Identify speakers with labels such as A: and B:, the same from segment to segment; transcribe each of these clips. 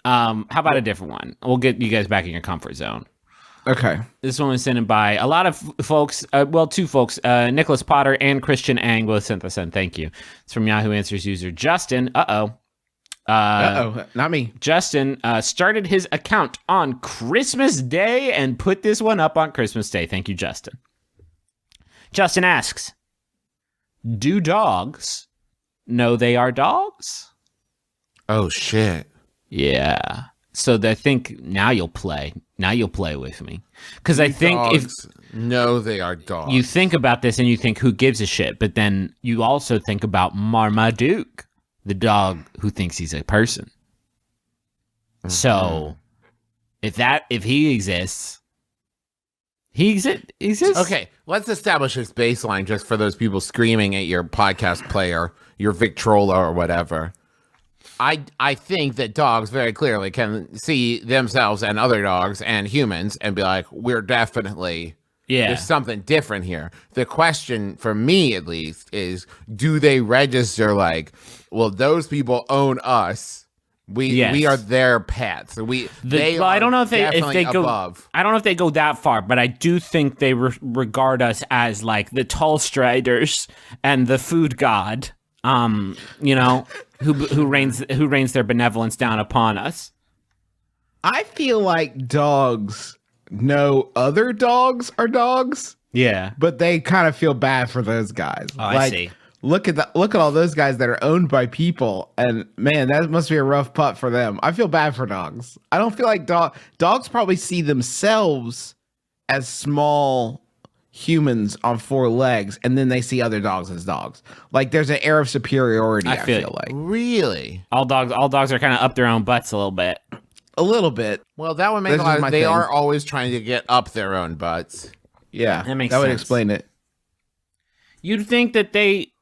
A: How about a different one? We'll get you guys back in your comfort zone.
B: Okay.
A: This one was sent in by a lot of folks. Two folks, Nicholas Potter and Christian Ang both sent this in. Thank you. It's from Yahoo Answers user Justin.
B: Not me.
A: Justin started his account on Christmas Day and put this one up on Christmas Day. Thank you, Justin. Justin asks, do dogs know they are dogs?
C: Oh, shit.
A: Yeah. So I think now you'll play. Now you'll play with me. Because I think
C: no, they are dogs.
A: You think about this and you think, who gives a shit? But then you also think about Marmaduke, the dog who thinks he's a person. Mm-hmm. So if he exists, he exists.
C: Okay, let's establish this baseline just for those people screaming at your podcast player, your Victrola or whatever. I think that dogs very clearly can see themselves and other dogs and humans and be like, we're definitely, there's something different here. The question for me, at least, is do they register like, well, those people own us. We are their pets. I don't know if they go above.
A: I don't know if they go that far, but I do think they regard us as like the tall striders and the food god. Who rains their benevolence down upon us.
B: I feel like dogs know other dogs are dogs.
A: Yeah.
B: But they kind of feel bad for those guys.
A: Oh, I see.
B: Look at all those guys that are owned by people, and man, that must be a rough putt for them. I feel bad for dogs. I don't feel like dogs probably see themselves as small humans on four legs, and then they see other dogs as dogs. Like there's an air of superiority. I feel like
C: really
A: all dogs are kind of up their own butts a little bit.
C: Well, that would make a lot of, they are always trying to get up their own butts.
B: Yeah,
A: that makes
B: sense.
A: Would
B: explain it.
A: You'd think that they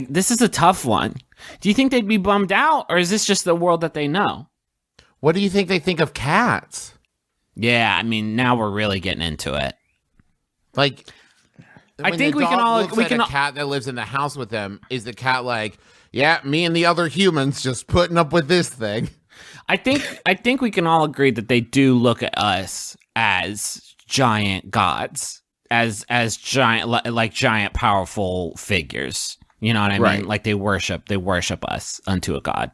A: this is a tough one. Do you think they'd be bummed out, or is this just the world that they know?
C: What do you think they think of cats?
A: Yeah, I mean, now we're really getting into it.
C: Like,
A: I think we can all
C: look at a cat that lives in the house with them. Is the cat like, yeah, me and the other humans just putting up with this thing?
A: I think we can all agree that they do look at us as giant gods, as giant, like giant powerful figures. You know what I mean? Like they worship us unto a god.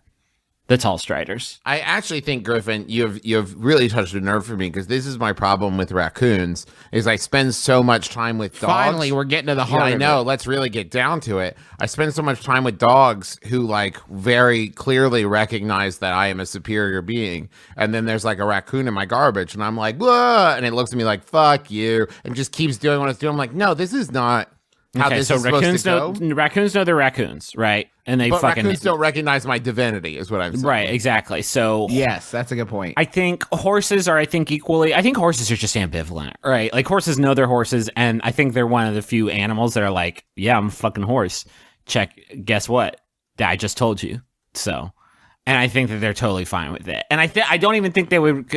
A: The tall striders.
C: I actually think, Griffin, you've really touched a nerve for me, because this is my problem with raccoons, is I spend so much time with dogs.
B: Finally, we're getting to the heart of it.
C: I know, let's really get down to it. I spend so much time with dogs who, like, very clearly recognize that I am a superior being, and then there's, like, a raccoon in my garbage, and I'm like, whoa, and it looks at me like, fuck you, and just keeps doing what it's doing. I'm like, no, this is not how this is supposed to go.
A: Raccoons know they're raccoons, right? And
C: but raccoons don't recognize my divinity, is what I'm saying.
A: Right, exactly. So
B: yes, that's a good point.
A: I think horses are, equally. I think horses are just ambivalent, right? Like horses know they're horses, and I think they're one of the few animals that are like, yeah, I'm a fucking horse. Check. Guess what? I just told you. So, and I think that they're totally fine with it. And I don't even think they would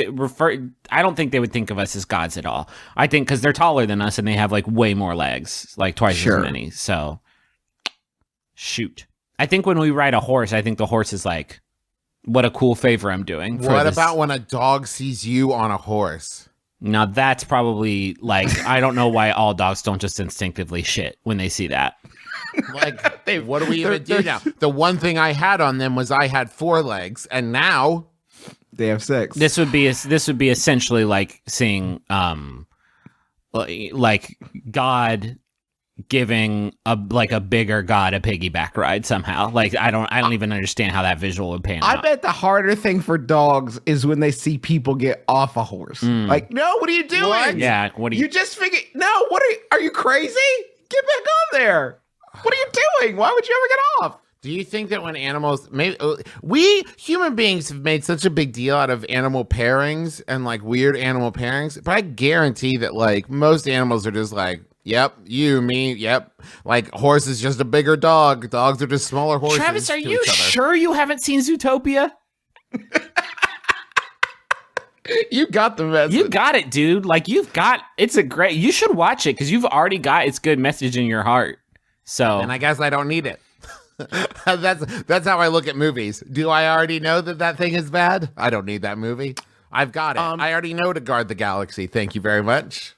A: I don't think they would think of us as gods at all. I think because they're taller than us and they have like way more legs, like twice as many. So, shoot. I think when we ride a horse, I think the horse is like, what a cool favor I'm doing.
C: What about when a dog sees you on a horse?
A: Now that's probably like, I don't know why all dogs don't just instinctively shit when they see that.
C: Like, what do we even do now? The one thing I had on them was I had 4 legs, and now
B: they have 6.
A: This would be essentially like seeing, like God giving a bigger god a piggyback ride somehow. Like I don't even understand how that visual would pan out.
B: I bet the harder thing for dogs is when they see people get off a horse. Like, no, what are you doing?
A: What? Yeah, what are you
B: just figured? No, what are you crazy? Get back on there. What are you doing? Why would you ever get off?
C: Do you think that when animals, we human beings have made such a big deal out of animal pairings and like weird animal pairings, but I guarantee that like most animals are just like, yep, you, me, yep. Like horse is just a bigger dog. Dogs are just smaller horses.
A: Travis, are you sure you haven't seen Zootopia?
B: You got the message.
A: You got it, dude. Like you should watch it because you've already got its good message in your heart. So,
C: and I guess I don't need it. That's how I look at movies. Do I already know that thing is bad? I don't need that movie. I've got it. I already know to guard the galaxy. Thank you very much.